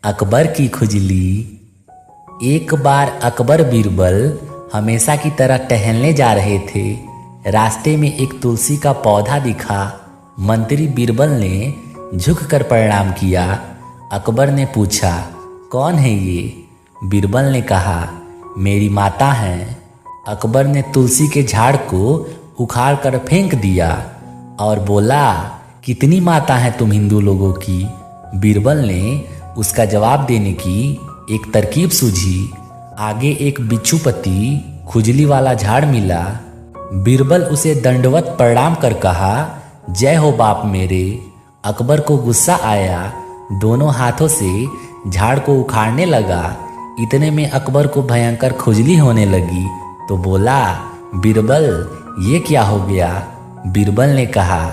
अकबर की खुजली। एक बार अकबर बीरबल हमेशा की तरह टहलने जा रहे थे। रास्ते में एक तुलसी का पौधा दिखा। मंत्री बीरबल ने झुककर प्रणाम किया। अकबर ने पूछा, कौन है ये? बीरबल ने कहा, मेरी माता हैं। अकबर ने तुलसी के झाड़ को उखाड़ कर फेंक दिया और बोला, कितनी माता हैं तुम हिंदू लोगों की? बीरबल ने उसका जवाब देने की एक तरकीब सूझी। आगे एक बिच्छूपति खुजली वाला झाड़ मिला। बीरबल उसे दंडवत प्रणाम कर कहा, जय हो बाप मेरे। अकबर को गुस्सा आया, दोनों हाथों से झाड़ को उखाड़ने लगा। इतने में अकबर को भयंकर खुजली होने लगी तो बोला, बीरबल ये क्या हो गया? बीरबल ने कहा,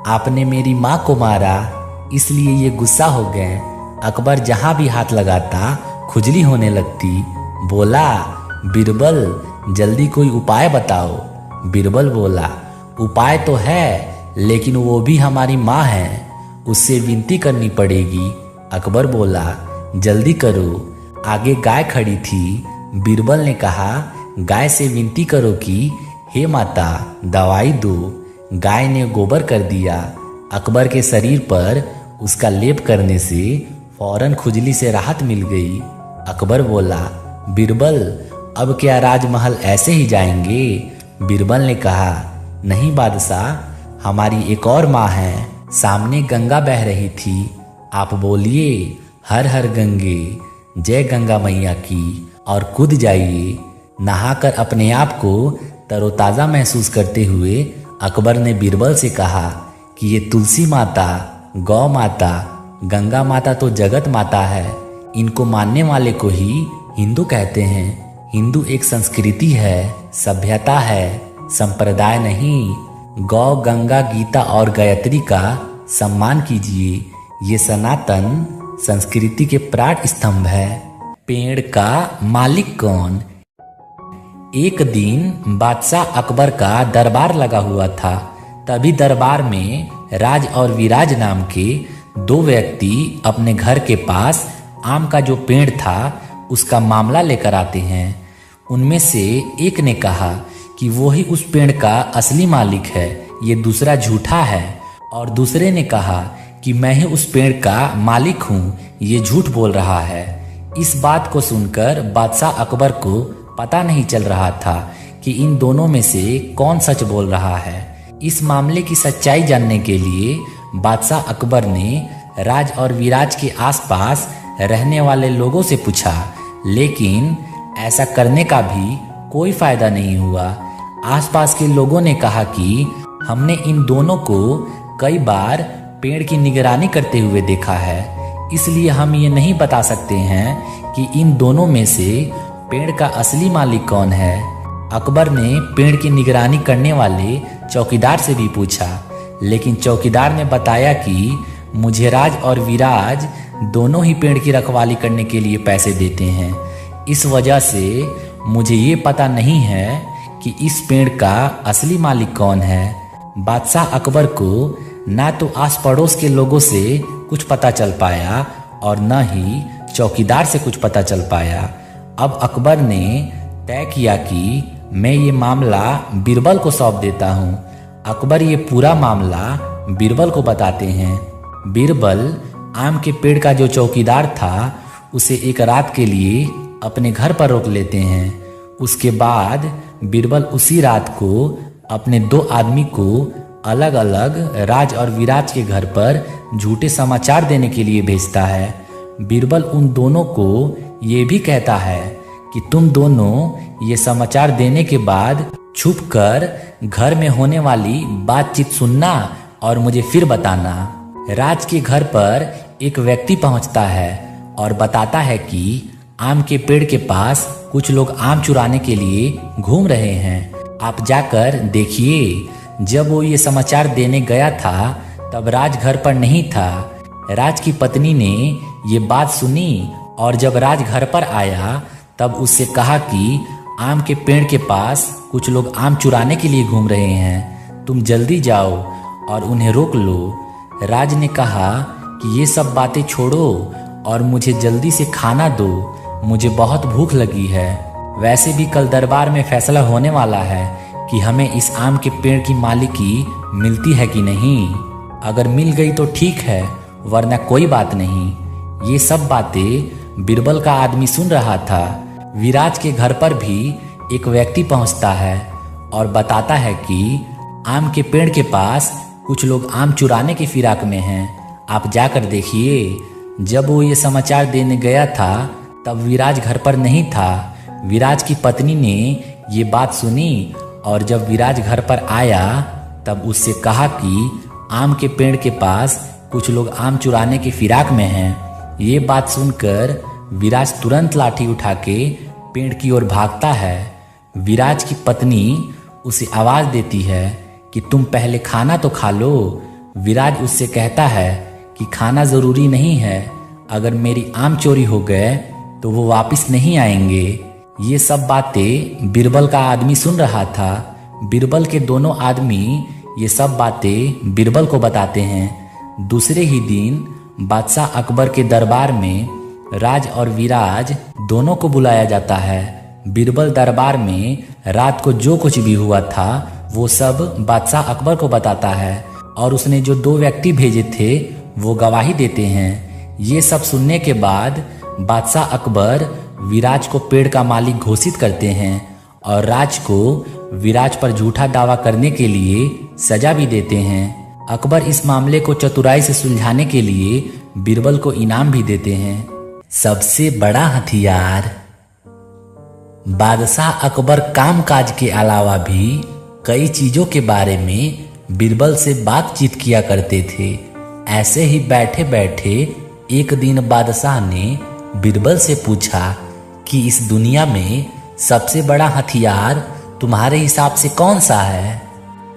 आपने मेरी माँ को मारा इसलिए ये गुस्सा हो गए। अकबर जहाँ भी हाथ लगाता खुजली होने लगती। बोला, बीरबल जल्दी कोई उपाय बताओ। बीरबल बोला, उपाय तो है लेकिन वो भी हमारी माँ है, उससे विनती करनी पड़ेगी। अकबर बोला, जल्दी करो। आगे गाय खड़ी थी। बीरबल ने कहा, गाय से विनती करो कि हे माता दवाई दो। गाय ने गोबर कर दिया। अकबर के शरीर पर उसका लेप करने से फौरन खुजली से राहत मिल गई। अकबर बोला, बीरबल अब क्या राजमहल ऐसे ही जाएंगे? बीरबल ने कहा, नहीं बादशाह, हमारी एक और माँ है। सामने गंगा बह रही थी। आप बोलिए, हर हर गंगे, जय गंगा मैया की, और कूद जाइए। नहाकर अपने आप को तरोताज़ा महसूस करते हुए अकबर ने बीरबल से कहा कि ये तुलसी माता, गौ माता, गंगा माता तो जगत माता है। इनको मानने वाले को ही हिंदू कहते हैं। हिंदू एक संस्कृति है, सभ्यता है, संप्रदाय नहीं। गौ, गंगा, गीता और गायत्री का सम्मान कीजिए। ये सनातन संस्कृति के प्राण स्तंभ है। पेड़ का मालिक कौन? एक दिन बादशाह अकबर का दरबार लगा हुआ था। तभी दरबार में राज और विराज नाम के दो व्यक्ति अपने घर के पास आम का जो पेड़ था उसका मामला लेकर आते हैं। उनमें से एक ने कहा कि वो ही उस पेड़ का असली मालिक है, ये दूसरा झूठा है। और दूसरे ने कहा कि मैं ही उस पेड़ का मालिक हूँ, ये झूठ बोल रहा है। इस बात को सुनकर बादशाह अकबर को पता नहीं चल रहा था कि इन दोनों में से कौन सच बोल रहा है। इस मामले की सच्चाई जानने के लिए बादशाह अकबर ने राज और विराज के आसपास रहने वाले लोगों से पूछा, लेकिन ऐसा करने का भी कोई फायदा नहीं हुआ। आसपास के लोगों ने कहा कि हमने इन दोनों को कई बार पेड़ की निगरानी करते हुए देखा है, इसलिए हम ये नहीं बता सकते हैं कि इन दोनों में से पेड़ का असली मालिक कौन है। अकबर ने पेड़ की निगरानी करने वाले चौकीदार से भी पूछा, लेकिन चौकीदार ने बताया कि मुझे राज और विराज दोनों ही पेड़ की रखवाली करने के लिए पैसे देते हैं। इस वजह से मुझे ये पता नहीं है कि इस पेड़ का असली मालिक कौन है। बादशाह अकबर को ना तो आस पड़ोस के लोगों से कुछ पता चल पाया और न ही चौकीदार से कुछ पता चल पाया। अब अकबर ने तय किया कि मैं ये मामला बीरबल को सौंप देता हूँ। अकबर ये पूरा मामला बीरबल को बताते हैं। बीरबल आम के पेड़ का जो चौकीदार था उसे एक रात के लिए अपने घर पर रोक लेते हैं। उसके बाद बीरबल उसी रात को अपने दो आदमी को अलग अलग राज और विराज के घर पर झूठे समाचार देने के लिए भेजता है। बीरबल उन दोनों को ये भी कहता है कि तुम दोनों ये समाचार देने के बाद छुपकर घर में होने वाली बातचीत सुनना और मुझे फिर बताना। राज के घर पर एक व्यक्ति पहुंचता है और बताता है कि आम के पेड़ के पास कुछ लोग आम चुराने के लिए घूम रहे हैं, आप जाकर देखिए। जब वो ये समाचार देने गया था तब राज घर पर नहीं था। राज की पत्नी ने ये बात सुनी और जब राज घर पर आया तब उससे कहा कि आम के पेड़ के पास कुछ लोग आम चुराने के लिए घूम रहे हैं, तुम जल्दी जाओ और उन्हें रोक लो। राज ने कहा कि ये सब बातें छोड़ो और मुझे जल्दी से खाना दो, मुझे बहुत भूख लगी है। वैसे भी कल दरबार में फैसला होने वाला है कि हमें इस आम के पेड़ की मालिकी मिलती है कि नहीं। अगर मिल गई तो ठीक है, वरना कोई बात नहीं। ये सब बातें बीरबल का आदमी सुन रहा था। विराज के घर पर भी एक व्यक्ति पहुंचता है और बताता है कि आम के पेड़ के पास कुछ लोग आम चुराने की फिराक में हैं, आप जाकर देखिए। जब वो ये समाचार देने गया था तब विराज घर पर नहीं था। विराज की पत्नी ने ये बात सुनी और जब विराज घर पर आया तब उससे कहा कि आम के पेड़ के पास कुछ लोग आम चुराने की फिराक में हैं। ये बात सुनकर विराज तुरंत लाठी उठा के पेड़ की ओर भागता है। विराज की पत्नी उसे आवाज देती है कि तुम पहले खाना तो खा लो। विराज उससे कहता है कि खाना जरूरी नहीं है, अगर मेरी आम चोरी हो गए तो वो वापस नहीं आएंगे। ये सब बातें बीरबल का आदमी सुन रहा था। बीरबल के दोनों आदमी ये सब बातें बीरबल को बताते हैं। दूसरे ही दिन बादशाह अकबर के दरबार में राज और विराज दोनों को बुलाया जाता है। बीरबल दरबार में रात को जो कुछ भी हुआ था वो सब बादशाह अकबर को बताता है और उसने जो 2 व्यक्ति भेजे थे वो गवाही देते हैं। ये सब सुनने के बाद बादशाह अकबर विराज को पेड़ का मालिक घोषित करते हैं और राज को विराज पर झूठा दावा करने के लिए सजा भी देते हैं। अकबर इस मामले को चतुराई से सुलझाने के लिए बीरबल को इनाम भी देते हैं। सबसे बड़ा हथियार। बादशाह अकबर कामकाज के अलावा भी कई चीजों के बारे में बीरबल से बातचीत किया करते थे। ऐसे ही बैठे बैठे एक दिन बादशाह ने बीरबल से पूछा कि इस दुनिया में सबसे बड़ा हथियार तुम्हारे हिसाब से कौन सा है।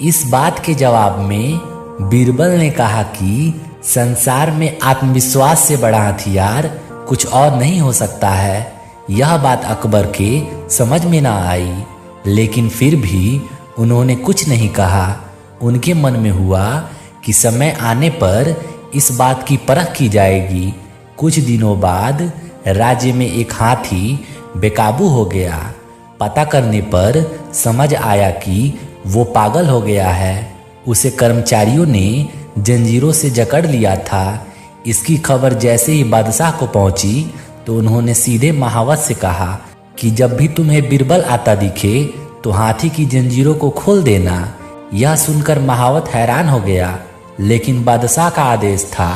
इस बात के जवाब में बीरबल ने कहा कि संसार में आत्मविश्वास से बड़ा हथियार कुछ और नहीं हो सकता है। यह बात अकबर के समझ में ना आई, लेकिन फिर भी उन्होंने कुछ नहीं कहा। उनके मन में हुआ कि समय आने पर इस बात की परख की जाएगी। कुछ दिनों बाद राज्य में एक हाथी बेकाबू हो गया। पता करने पर समझ आया कि वो पागल हो गया है। उसे कर्मचारियों ने जंजीरों से जकड़ लिया था। इसकी खबर जैसे ही बादशाह को पहुंची तो उन्होंने सीधे महावत से कहा कि जब भी तुम्हें बीरबल आता दिखे तो हाथी की जंजीरों को खोल देना। यह सुनकर महावत हैरान हो गया, लेकिन बादशाह का आदेश था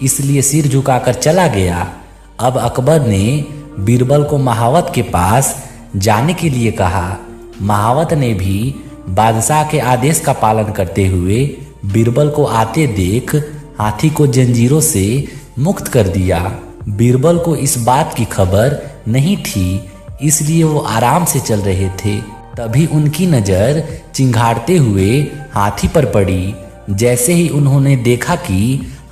इसलिए सिर झुकाकर चला गया। अब अकबर ने बीरबल को महावत के पास जाने के लिए कहा। महावत ने भी बादशाह के आदेश का पालन करते हुए बीरबल को आते देख हाथी को जंजीरों से मुक्त कर दिया। बीरबल को इस बात की खबर नहीं थी, इसलिए वो आराम से चल रहे थे। तभी उनकी नजर चिंघाड़ते हुए हाथी पर पड़ी। जैसे ही उन्होंने देखा कि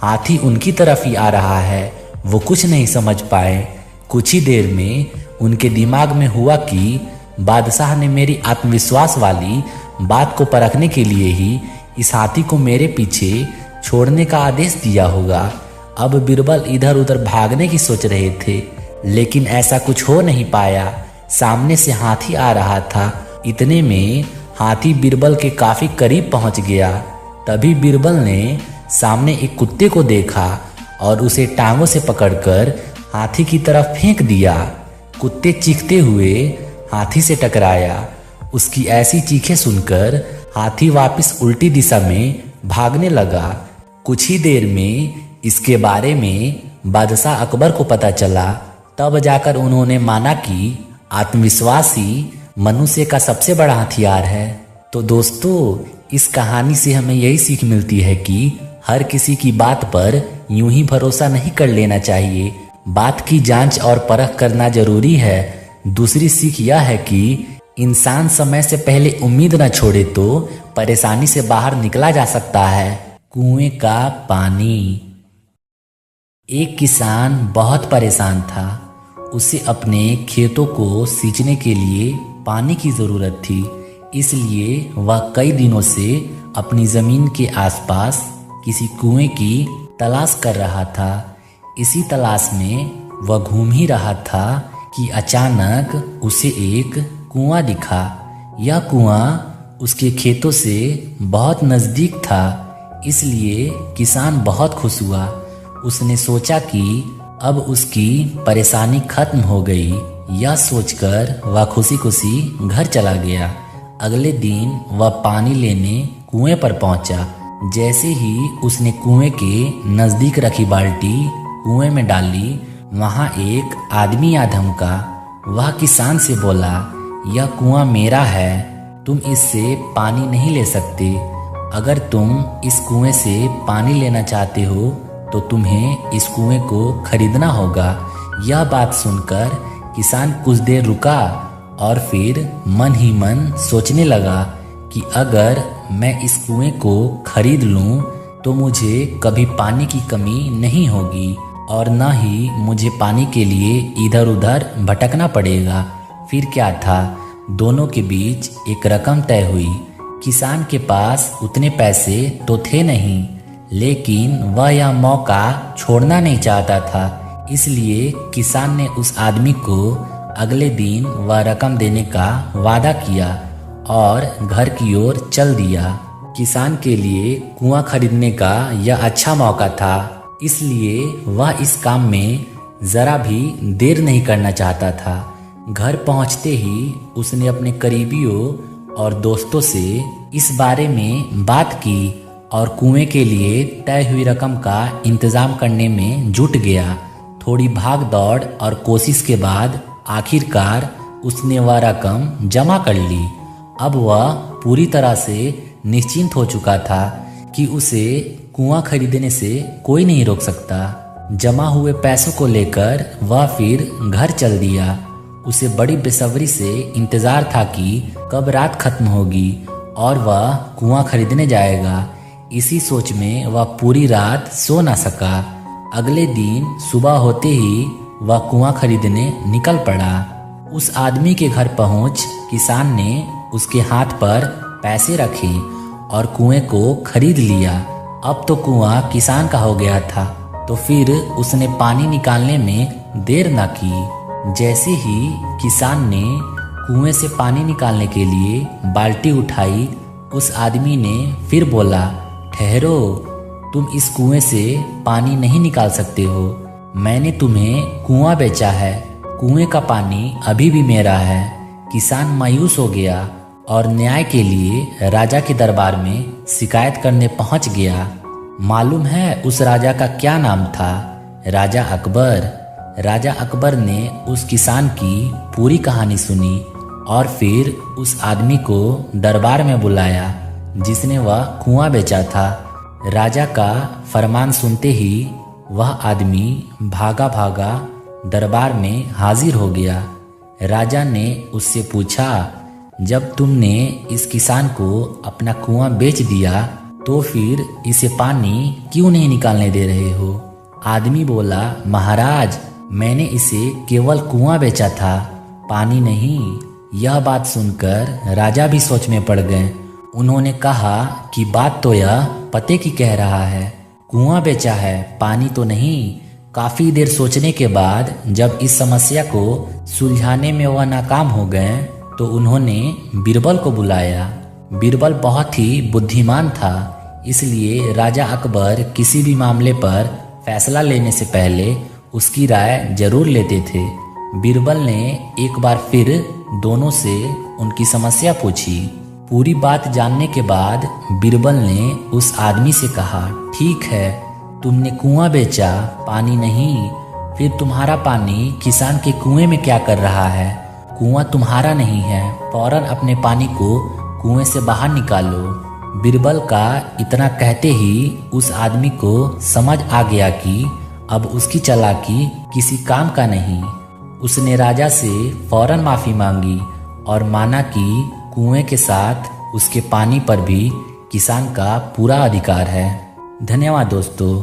हाथी उनकी तरफ ही आ रहा है, वो कुछ नहीं समझ पाए। कुछ ही देर में उनके दिमाग में हुआ कि बादशाह ने मेरी आत्मविश्वास वाली बात को परखने के लिए ही इस हाथी को मेरे पीछे छोड़ने का आदेश दिया होगा। अब बीरबल इधर उधर भागने की सोच रहे थे, लेकिन ऐसा कुछ हो नहीं पाया। सामने से हाथी आ रहा था। इतने में हाथी बीरबल के काफी करीब पहुंच गया। तभी बीरबल ने सामने एक कुत्ते को देखा और उसे टांगों से पकड़कर हाथी की तरफ फेंक दिया। कुत्ते चीखते हुए हाथी से टकराया। उसकी ऐसी चीखें सुनकर हाथी वापस उल्टी दिशा में भागने लगा। कुछ ही देर में इसके बारे में बादशाह अकबर को पता चला। तब जाकर उन्होंने माना कि आत्मविश्वास ही मनुष्य का सबसे बड़ा हथियार है। तो दोस्तों, इस कहानी से हमें यही सीख मिलती है कि हर किसी की बात पर यूं ही भरोसा नहीं कर लेना चाहिए। बात की जांच और परख करना जरूरी है। दूसरी सीख यह है कि इंसान समय से पहले उम्मीद न छोड़े तो परेशानी से बाहर निकला जा सकता है। कुएं का पानी। एक किसान बहुत परेशान था। उसे अपने खेतों को सींचने के लिए पानी की जरूरत थी, इसलिए वह कई दिनों से अपनी जमीन के आसपास किसी कुएं की तलाश कर रहा था। इसी तलाश में वह घूम ही रहा था कि अचानक उसे एक कुआं दिखा। यह कुआं उसके खेतों से बहुत नज़दीक था, इसलिए किसान बहुत खुश हुआ। उसने सोचा कि अब उसकी परेशानी खत्म हो गई। यह सोचकर वह खुशी खुशी घर चला गया। अगले दिन वह पानी लेने कुएं पर पहुंचा। जैसे ही उसने कुएं के नज़दीक रखी बाल्टी कुएं में डाली, वहां एक आदमी आ धमका। वह किसान से बोला, यह कुआं मेरा है, तुम इससे पानी नहीं ले सकते। अगर तुम इस कुएं से पानी लेना चाहते हो तो तुम्हें इस कुएं को खरीदना होगा। यह बात सुनकर किसान कुछ देर रुका और फिर मन ही मन सोचने लगा कि अगर मैं इस कुएं को खरीद लूं तो मुझे कभी पानी की कमी नहीं होगी और न ही मुझे पानी के लिए इधर उधर भटकना पड़ेगा। फिर क्या था, दोनों के बीच एक रकम तय हुई। किसान के पास उतने पैसे तो थे नहीं, लेकिन वह यह मौका छोड़ना नहीं चाहता था। इसलिए किसान ने उस आदमी को अगले दिन वह रकम देने का वादा किया और घर की ओर चल दिया। किसान के लिए कुआं खरीदने का यह अच्छा मौका था, इसलिए वह इस काम में ज़रा भी देर नहीं करना चाहता था। घर पहुंचते ही उसने अपने करीबियों और दोस्तों से इस बारे में बात की और कुएं के लिए तय हुई रकम का इंतज़ाम करने में जुट गया। थोड़ी भाग दौड़ और कोशिश के बाद आखिरकार उसने वह रकम जमा कर ली। अब वह पूरी तरह से निश्चिंत हो चुका था कि उसे कुआं खरीदने से कोई नहीं रोक सकता। जमा हुए पैसों को लेकर वह फिर घर चल दिया। उसे बड़ी बेसब्री से इंतज़ार था कि कब रात खत्म होगी और वह कुआं खरीदने जाएगा। इसी सोच में वह पूरी रात सो ना सका। अगले दिन सुबह होते ही वह कुआं खरीदने निकल पड़ा। उस आदमी के घर पहुंच किसान ने उसके हाथ पर पैसे रखे और कुएं को खरीद लिया। अब तो कुआं किसान का हो गया था, तो फिर उसने पानी निकालने में देर न की। जैसे ही किसान ने कुएं से पानी निकालने के लिए बाल्टी उठाई, उस आदमी ने फिर बोला, ठहरो, तुम इस कुएं से पानी नहीं निकाल सकते हो। मैंने तुम्हें कुआं बेचा है, कुएं का पानी अभी भी मेरा है। किसान मायूस हो गया और न्याय के लिए राजा के दरबार में शिकायत करने पहुंच गया। मालूम है उस राजा का क्या नाम था? राजा अकबर। राजा अकबर ने उस किसान की पूरी कहानी सुनी और फिर उस आदमी को दरबार में बुलाया जिसने वह कुआं बेचा था। राजा का फरमान सुनते ही वह आदमी भागा भागा दरबार में हाजिर हो गया। राजा ने उससे पूछा, जब तुमने इस किसान को अपना कुआं बेच दिया तो फिर इसे पानी क्यों नहीं निकालने दे रहे हो? आदमी बोला, महाराज, मैंने इसे केवल कुआं बेचा था, पानी नहीं। यह बात सुनकर राजा भी सोच में पड़ गए। उन्होंने कहा कि बात तो यह पते की कह रहा है, कुआं बेचा है, पानी तो नहीं। काफी देर सोचने के बाद जब इस समस्या को सुलझाने में वह नाकाम हो गए तो उन्होंने बीरबल को बुलाया। बीरबल बहुत ही बुद्धिमान था, इसलिए राजा अकबर किसी भी मामले पर फैसला लेने से पहले उसकी राय जरूर लेते थे। बीरबल ने एक बार फिर दोनों से उनकी समस्या पूछी। पूरी बात जानने के बाद बीरबल ने उस आदमी से कहा, ठीक है, तुमने कुआं बेचा, पानी नहीं, फिर तुम्हारा पानी किसान के कुएं में क्या कर रहा है? कुआं तुम्हारा नहीं है, फौरन अपने पानी को कुएं से बाहर निकालो। बीरबल का इतना कहते ही उस आदमी को समझ आ गया कि अब उसकी चालाकी किसी काम का नहीं। उसने राजा से फौरन माफ़ी मांगी और माना कि कुएं के साथ उसके पानी पर भी किसान का पूरा अधिकार है। धन्यवाद दोस्तों।